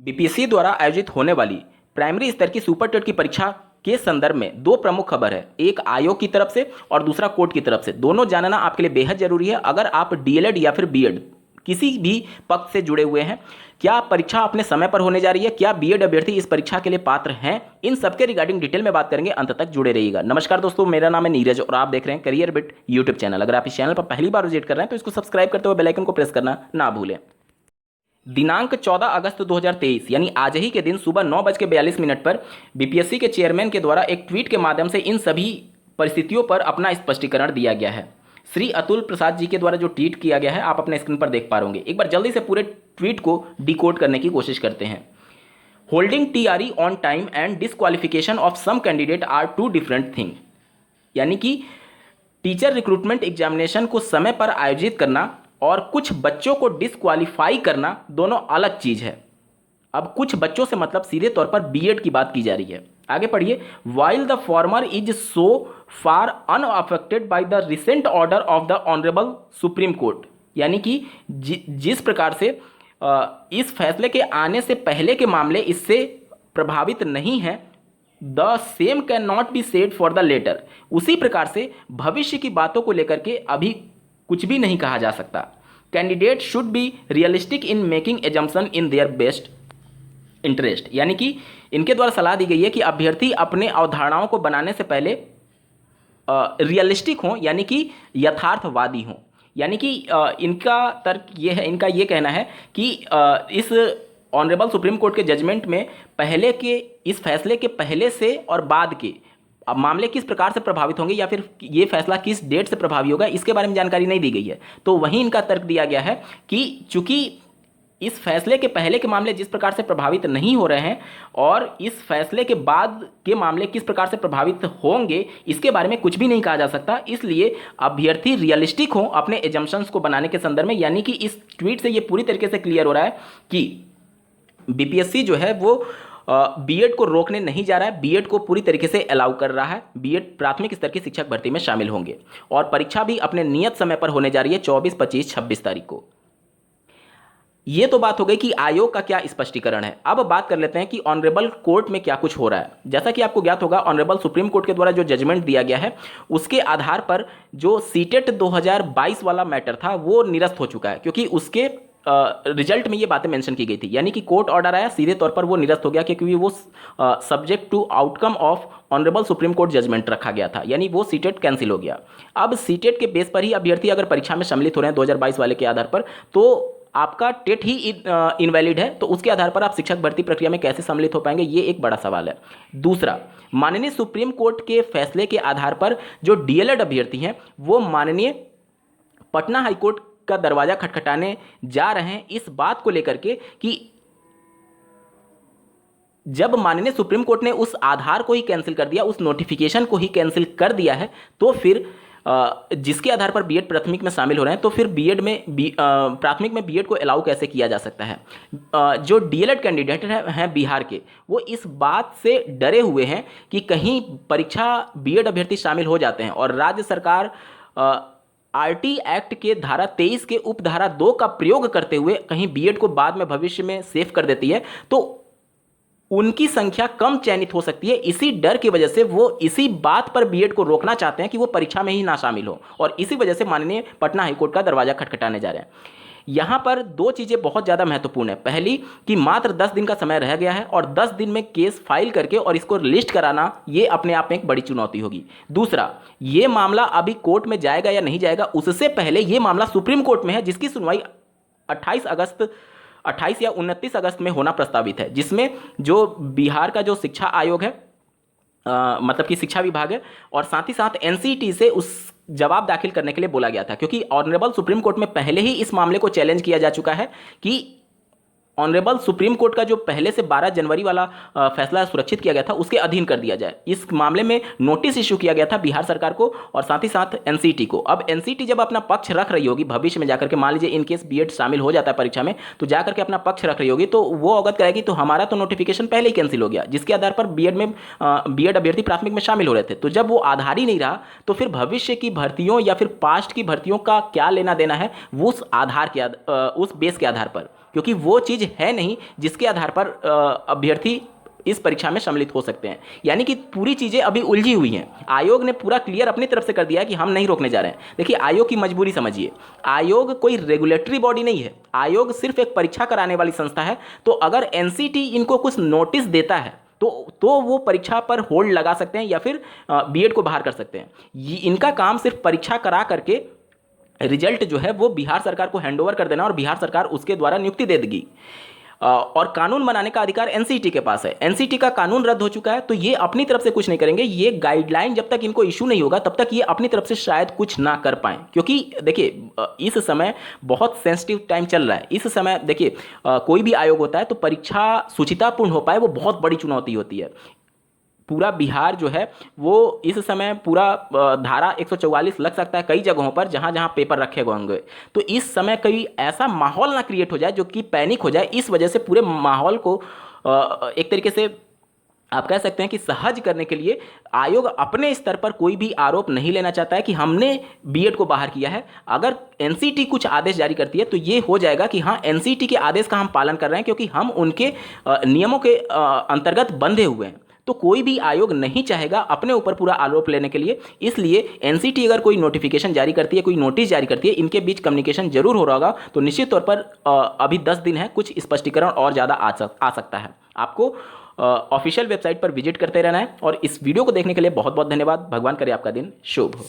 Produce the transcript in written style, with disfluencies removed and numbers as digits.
BPSC द्वारा आयोजित होने वाली प्राइमरी स्तर की सुपर टेट की परीक्षा के संदर्भ में दो प्रमुख खबर है, एक आयोग की तरफ से और दूसरा कोर्ट की तरफ से। दोनों जानना आपके लिए बेहद जरूरी है। अगर आप डीएलएड या फिर बीएड किसी भी पक्ष से जुड़े हुए हैं, क्या परीक्षा अपने समय पर होने जा रही है, क्या बीएड अभ्यर्थी इस परीक्षा के लिए पात्र हैं, इन सबके रिगार्डिंग डिटेल में बात करेंगे। अंत तक जुड़े रहिएगा। नमस्कार दोस्तों, मेरा नाम है नीरज और आप देख रहे हैं करियर बिट यूट्यूब चैनल। अगर आप इस चैनल पर पहली बार विजिट कर रहे हैं तो इसको सब्सक्राइब करते हुए बेल आइकन को प्रेस करना ना भूलें। दिनांक 14 अगस्त 2023 यानी आज ही के दिन सुबह 9:42 पर बीपीएससी के चेयरमैन के द्वारा एक ट्वीट के माध्यम से इन सभी परिस्थितियों पर अपना स्पष्टीकरण दिया गया है। श्री अतुल प्रसाद जी के द्वारा जो ट्वीट किया गया है आप अपने स्क्रीन पर देख पा रहे होंगे। एक बार जल्दी से पूरे ट्वीट को डिकोड करने की कोशिश करते हैं। Holding TRE on time and disqualification of some candidate are two different thing. यानी कि टीचर रिक्रूटमेंट एग्जामिनेशन को समय पर आयोजित करना और कुछ बच्चों को डिसक्वालीफाई करना दोनों अलग चीज है। अब कुछ बच्चों से मतलब सीधे तौर पर बीएड की बात की जा रही है। आगे पढ़िए। While the former is so far unaffected by the recent order of the honourable supreme court. यानी कि जिस प्रकार से इस फैसले के आने से पहले के मामले इससे प्रभावित नहीं है, the same can not be said for the latter. उसी प्रकार से भविष्य की बातों को लेकर के अभी कुछ भी नहीं कहा जा सकता। Candidate should be realistic in making assumption in their best interest. यानी कि इनके द्वारा सलाह दी गई है कि अभ्यर्थी अपने अवधारणाओं को बनाने से पहले रियलिस्टिक हों, यानी कि यथार्थवादी हों। यानी कि इनका तर्क ये है, इनका ये कहना है कि इस ऑनरेबल सुप्रीम कोर्ट के जजमेंट में पहले के इस फैसले के पहले से और बाद के अब मामले किस प्रकार से प्रभावित होंगे या फिर ये फैसला किस डेट से प्रभावी होगा, इसके बारे में जानकारी नहीं दी गई है। तो वहीं इनका तर्क दिया गया है कि चूंकि इस फैसले के पहले के मामले जिस प्रकार से प्रभावित नहीं हो रहे हैं और इस फैसले के बाद के मामले किस प्रकार से प्रभावित होंगे, इसके बारे में कुछ भी नहीं कहा जा सकता। इसलिए अभ्यर्थी रियलिस्टिक हो अपने एजम्पशंस को बनाने के संदर्भ में। यानी कि इस ट्वीट से ये पूरी तरीके से क्लियर हो रहा है कि बीपीएससी जो है वो बीएड को रोकने नहीं जा रहा है, बीएड को पूरी तरीके से अलाउ कर रहा है। बीएड प्राथमिक स्तर की शिक्षक भर्ती में शामिल होंगे और परीक्षा भी अपने नियत समय पर होने जा रही है 24, 25, 26 तारीख को। यह तो बात हो गई कि आयोग का क्या स्पष्टीकरण है। अब बात कर लेते हैं कि ऑनरेबल कोर्ट में क्या कुछ हो रहा है। जैसा कि आपको ज्ञात होगा, ऑनरेबल सुप्रीम कोर्ट के द्वारा जो जजमेंट दिया गया है उसके आधार पर जो सीटेट 2022 वाला मैटर था वो निरस्त हो चुका है, क्योंकि उसके रिजल्ट में ये बातें मेंशन की गई थी। यानी कि कोर्ट ऑर्डर आया, सीधे तौर पर वो निरस्त हो गया क्योंकि वो subject to outcome of honourable supreme court judgement रखा गया था। यानी वो सीटेट कैंसिल हो गया। अब सीटेट के बेस पर ही अभ्यर्थी अगर परीक्षा में सम्मिलित हो रहे हैं 2022 वाले के आधार पर, तो आपका टेट ही इनवैलिड है, तो उसके आधार पर आप शिक्षक भर्ती प्रक्रिया में कैसे सम्मिलित हो पाएंगे, ये एक बड़ा सवाल है। दूसरा, माननीय सुप्रीम कोर्ट के फैसले के आधार पर जो डीएलएड अभ्यर्थी हैं वो माननीय पटना हाईकोर्ट का दरवाजा खटखटाने जा रहे हैं इस बात को लेकर के कि जब माननीय सुप्रीम कोर्ट ने उस आधार को ही कैंसिल कर दिया, उस नोटिफिकेशन को ही कैंसिल कर दिया है, तो फिर जिसके आधार पर बीएड प्राथमिक में शामिल हो रहे हैं, तो फिर बीएड में प्राथमिक में बीएड को अलाउ कैसे किया जा सकता है। जो डीएलएड कैंडिडेट हैं बिहार के, वो इस बात से डरे हुए हैं कि कहीं परीक्षा बीएड अभ्यर्थी शामिल हो जाते हैं और राज्य सरकार आरटी एक्ट के धारा 23 के उपधारा 2 का प्रयोग करते हुए कहीं बीएड को बाद में भविष्य में सेफ कर देती है, तो उनकी संख्या कम चयनित हो सकती है। इसी डर की वजह से वो इसी बात पर बीएड को रोकना चाहते हैं कि वो परीक्षा में ही ना शामिल हो, और इसी वजह से माननीय पटना हाईकोर्ट का दरवाजा खटखटाने जा रहे हैं। यहां पर दो चीजें बहुत ज्यादा महत्वपूर्ण है। पहली कि मात्र 10 दिन का समय रह गया है और 10 दिन में केस फाइल करके और इसको लिस्ट कराना ये अपने आप में एक बड़ी चुनौती होगी। दूसरा, ये मामला अभी कोर्ट में जाएगा या नहीं जाएगा, उससे पहले ये मामला सुप्रीम कोर्ट में है जिसकी सुनवाई 28 या 29 अगस्त में होना प्रस्तावित है, जिसमें जो बिहार का जो शिक्षा आयोग है मतलब कि शिक्षा विभाग है और साथ ही साथ एनसीटी से उस जवाब दाखिल करने के लिए बोला गया था, क्योंकि ऑनरेबल सुप्रीम कोर्ट में पहले ही इस मामले को चैलेंज किया जा चुका है कि ऑनरेबल सुप्रीम कोर्ट का जो पहले से 12 जनवरी वाला फैसला सुरक्षित किया गया था उसके अधीन कर दिया जाए। इस मामले में नोटिस इशू किया गया था बिहार सरकार को और साथ ही साथ एनसीटी को। अब एनसीटी जब अपना पक्ष रख रही होगी भविष्य में जाकर के, मान लीजिए इन केस बीएड शामिल हो जाता है परीक्षा में, तो जाकर के अपना पक्ष रख रही होगी, तो वो अवगत कराएगी तो हमारा तो नोटिफिकेशन पहले ही कैंसिल हो गया जिसके आधार पर बीएड अभ्यर्थी प्राथमिक में शामिल हो रहे थे। तो जब वो आधार ही नहीं रहा तो फिर भविष्य की भर्तियों या फिर पास्ट की भर्तियों का क्या लेना देना है वो उस आधार के उस बेस के आधार पर। क्योंकि वो चीज़ है नहीं जिसके आधार पर अभ्यर्थी इस परीक्षा में सम्मिलित हो सकते हैं। यानी कि पूरी चीज़ें अभी उलझी हुई हैं। आयोग ने पूरा क्लियर अपनी तरफ से कर दिया है कि हम नहीं रोकने जा रहे हैं। देखिए, आयोग की मजबूरी समझिए। आयोग कोई रेगुलेटरी बॉडी नहीं है, आयोग सिर्फ एक परीक्षा कराने वाली संस्था है। तो अगर एनसीटी इनको कुछ नोटिस देता है तो वो परीक्षा पर होल्ड लगा सकते हैं या फिर बीएड को बाहर कर सकते हैं। इनका काम सिर्फ परीक्षा करा करके रिजल्ट जो है वो बिहार सरकार को हैंडओवर कर देना और बिहार सरकार उसके द्वारा नियुक्ति दे देगी। और कानून बनाने का अधिकार एनसीटी के पास है। एनसीटी का कानून रद्द हो चुका है, तो ये अपनी तरफ से कुछ नहीं करेंगे। ये गाइडलाइन जब तक इनको इशू नहीं होगा तब तक ये अपनी तरफ से शायद कुछ ना कर पाएं, क्योंकि देखिए इस समय बहुत सेंसिटिव टाइम चल रहा है। इस समय देखिए कोई भी आयोग होता है तो परीक्षा शुचितापूर्ण हो पाए वो बहुत बड़ी चुनौती होती है। पूरा बिहार जो है वो इस समय पूरा धारा 144 लग सकता है कई जगहों पर जहां जहां पेपर रखे होंगे। तो इस समय कहीं ऐसा माहौल ना क्रिएट हो जाए जो कि पैनिक हो जाए। इस वजह से पूरे माहौल को एक तरीके से आप कह सकते हैं कि सहज करने के लिए आयोग अपने स्तर पर कोई भी आरोप नहीं लेना चाहता है कि हमने बीएड को बाहर किया है। अगर एनसीटी कुछ आदेश जारी करती है तो ये हो जाएगा कि हाँ, एनसीटी के आदेश का हम पालन कर रहे हैं, क्योंकि हम उनके नियमों के अंतर्गत बंधे हुए हैं। तो कोई भी आयोग नहीं चाहेगा अपने ऊपर पूरा आरोप लेने के लिए। इसलिए एनसीटी अगर कोई नोटिफिकेशन जारी करती है, कोई नोटिस जारी करती है, इनके बीच कम्युनिकेशन जरूर हो रहा होगा। तो निश्चित तौर पर अभी 10 दिन है, कुछ स्पष्टीकरण और ज़्यादा आ सकता है। आपको ऑफिशियल वेबसाइट पर विजिट करते रहना है। और इस वीडियो को देखने के लिए बहुत बहुत धन्यवाद। भगवान करे आपका दिन शुभ हो।